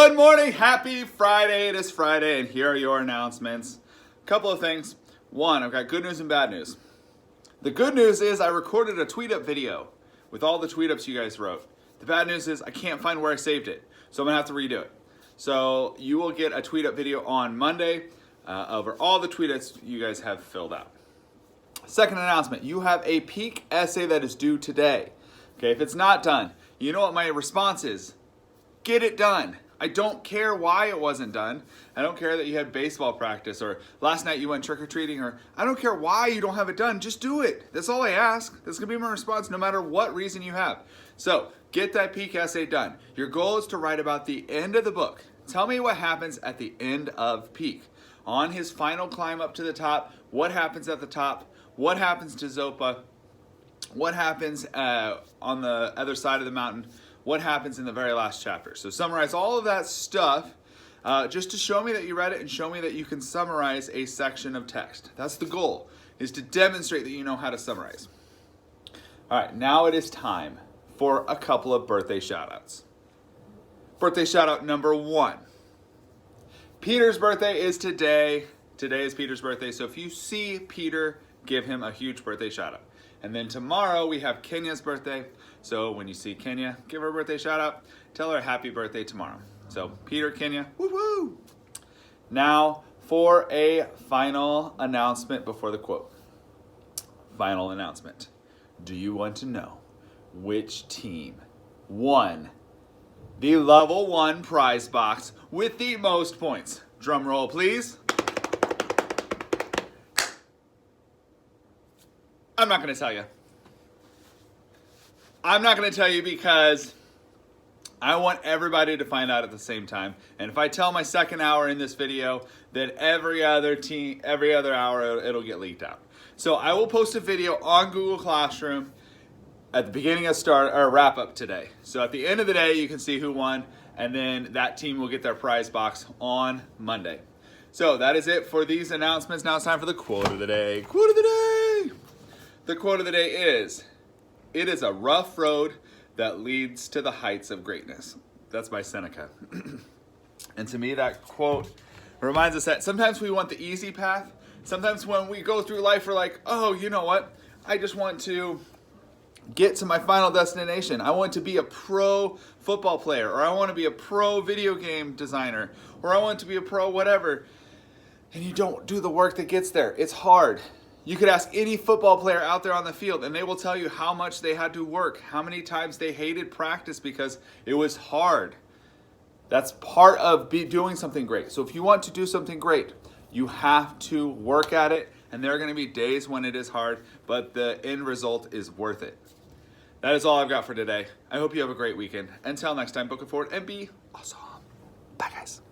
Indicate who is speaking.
Speaker 1: Good morning, happy Friday. It is Friday, and here are your announcements. A couple of things. One, I've got good news and bad news. The good news is I recorded a tweet up video with all the tweet ups you guys wrote. The bad news is I can't find where I saved it, so I'm gonna have to redo it. So you will get a tweet up video on Monday over all the tweet ups you guys have filled out. Second announcement, you have a peak essay that is due today. Okay, if it's not done, you know what my response is? Get it done. I don't care why it wasn't done. I don't care that you had baseball practice or last night you went trick-or-treating, or I don't care why you don't have it done. Just do it. That's all I ask. That's gonna be my response no matter what reason you have. So get that peak essay done. Your goal is to write about the end of the book. Tell me what happens at the end of Peak. On his final climb up to the top, what happens at the top? What happens to Zopa? What happens on the other side of the mountain? What happens in the very last chapter? So summarize all of that stuff just to show me that you read it and show me that you can summarize a section of text. That's the goal, is to demonstrate that you know how to summarize. All right, now it is time for a couple of birthday shout-outs. Birthday shout-out number 1. Peter's birthday is today. Today is Peter's birthday, so if you see Peter, give him a huge birthday shout-out. And then tomorrow we have Kenya's birthday. So when you see Kenya, give her a birthday shout out. Tell her happy birthday tomorrow. So Peter, Kenya, woo-hoo! Now for a final announcement before the quote. Final announcement. Do you want to know which team won the level 1 prize box with the most points? Drum roll, please. I'm not going to tell you. I'm not going to tell you because I want everybody to find out at the same time. And if I tell my second hour in this video, then every other hour it'll get leaked out. So I will post a video on Google Classroom at the beginning of wrap up today. So at the end of the day, you can see who won, and then that team will get their prize box on Monday. So that is it for these announcements. Now it's time for the quote of the day. Quote of the day. The quote of the day is, "It is a rough road that leads to the heights of greatness." That's by Seneca. And to me, that quote reminds us that sometimes we want the easy path. Sometimes when we go through life, we're like, oh, you know what? I just want to get to my final destination. I want to be a pro football player, or I want to be a pro video game designer, or I want to be a pro whatever. And you don't do the work that gets there. It's hard. You could ask any football player out there on the field and they will tell you how much they had to work, how many times they hated practice because it was hard. That's part of doing something great. So if you want to do something great, you have to work at it, and there are going to be days when it is hard, but the end result is worth it. That is all I've got for today. I hope you have a great weekend. Until next time, book it forward and be awesome. Bye, guys.